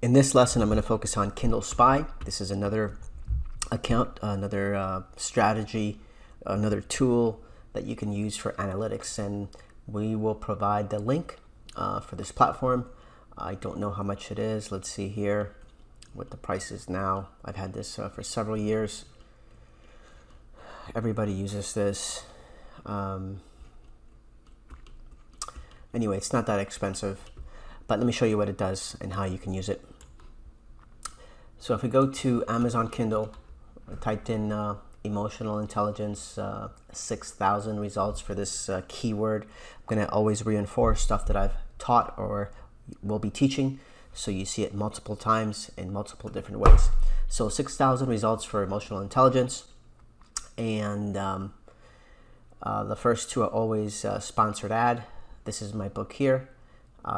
In this lesson, I'm going to focus on KindleSpy. This is another account, another strategy, another tool that you can use for analytics, and we will provide the link for this platform. I don't know how much it is. Let's see here what the price is now. I've had this for several years. Everybody uses this. Anyway, it's not that expensive, but let me show you what it does and how you can use it. So if we go to Amazon Kindle, I typed in emotional intelligence, 6,000 results for this keyword. I'm going to always reinforce stuff that I've taught or will be teaching, so you see it multiple times in multiple different ways. So 6,000 results for emotional intelligence, and the first two are always sponsored ad. This is my book here.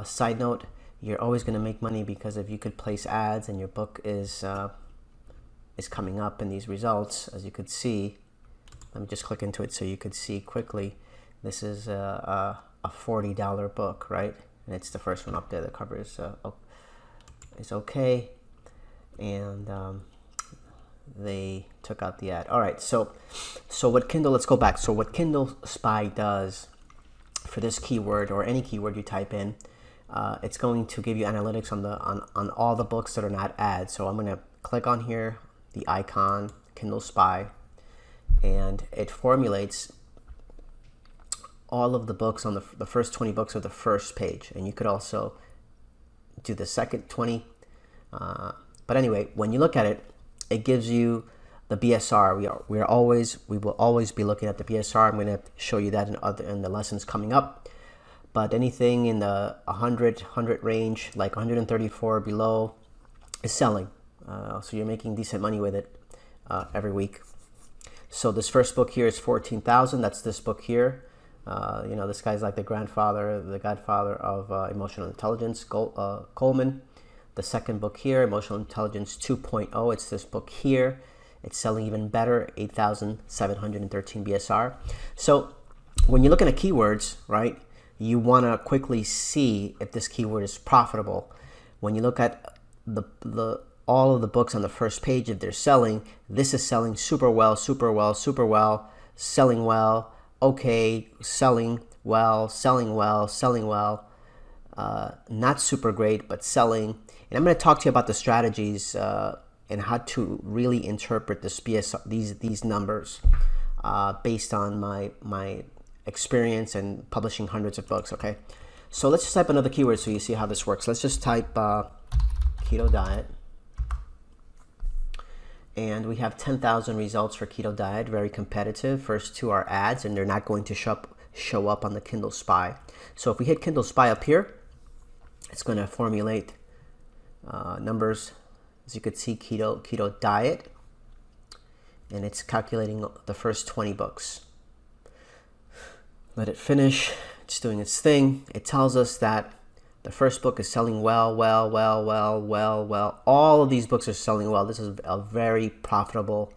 Side note, you're always going to make money because if you could place ads and your book is coming up in these results, as you could see. Let me just click into it so you could see quickly. This is a $40 book, right? And it's the first one up there. The cover is okay, and they took out the ad. All right, so what Kindle? Let's go back. So what KindleSpy does for this keyword or any keyword you type in, it's going to give you analytics on all the books that are not ads. So I'm going to click on here, the icon, KindleSpy, and it formulates all of the books on the first 20 books of the first page. And you could also do the second 20. But anyway, when you look at it, it gives you the BSR. We will always be looking at the BSR. I'm going to show you that in the lessons coming up. But anything in the 100 range, like 134 below, is selling. So you're making decent money with it every week. So this first book here is 14,000. That's this book here. You know, this guy's like the godfather of emotional intelligence, Coleman. The second book here, Emotional Intelligence 2.0. It's this book here. It's selling even better, 8,713 BSR. So when you're looking at keywords, right, you want to quickly see if this keyword is profitable. When you look at all of the books on the first page, if they're selling, this is selling super well, super well, super well, selling well, okay, selling well, selling well, selling well, not super great, but selling. And I'm going to talk to you about the strategies and how to really interpret this these numbers based on my experience and publishing hundreds of books. Okay, so let's just type another keyword so you see how this works. Let's just type keto diet, and we have 10,000 results for keto diet. Very competitive. First two are ads, and they're not going to show up on the KindleSpy. So if we hit KindleSpy up here, it's going to formulate numbers. As you could see, keto diet, and it's calculating the first 20 books. Let it finish. It's doing its thing. It tells us that the first book is selling well. All of these books are selling well. This is a very profitable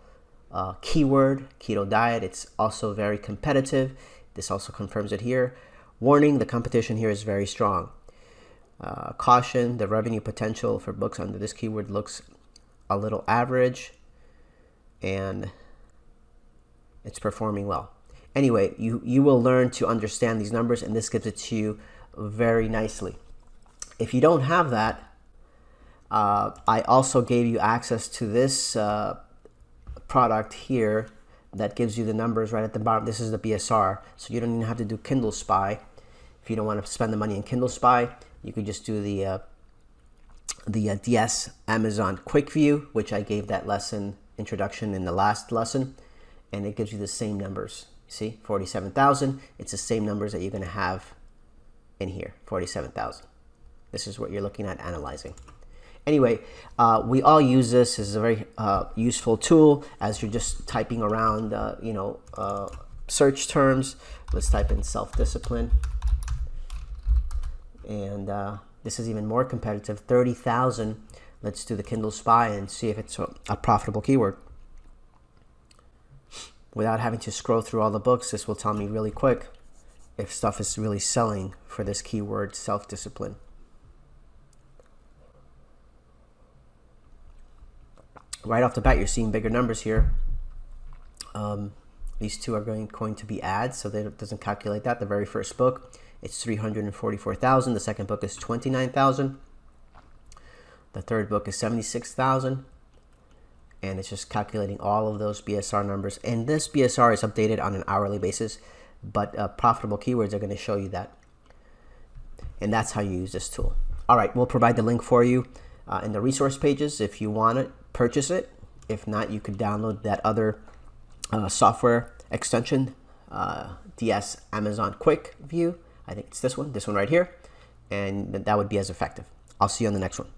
keyword, keto diet. It's also very competitive. This also confirms it here. Warning, the competition here is very strong. Caution, the revenue potential for books under this keyword looks a little average, and it's performing well. Anyway, you will learn to understand these numbers, and this gives it to you very nicely. If you don't have that, I also gave you access to this product here that gives you the numbers right at the bottom. This is the BSR, so you don't even have to do KindleSpy. If you don't want to spend the money in KindleSpy, you could just do the DS Amazon Quick View, which I gave that lesson introduction in the last lesson, and it gives you the same numbers. See, 47,000. It's the same numbers that you're going to have in here, 47,000. This is what you're looking at analyzing. Anyway, we all use this. This is a very useful tool as you're just typing around, search terms. Let's type in self-discipline. And this is even more competitive, 30,000. Let's do the KindleSpy and see if it's a profitable keyword. Without having to scroll through all the books, this will tell me really quick if stuff is really selling for this keyword, self-discipline. right off the bat, you're seeing bigger numbers here. These two are going to be ads, so it doesn't calculate that. The very first book, it's 344,000. The second book is 29,000. The third book is 76,000. And it's just calculating all of those BSR numbers. And this BSR is updated on an hourly basis, but profitable keywords are going to show you that. And that's how you use this tool. All right, we'll provide the link for you in the resource pages. If you want it, purchase it. If not, you could download that other software extension, DS Amazon Quick View. I think it's this one right here. And that would be as effective. I'll see you on the next one.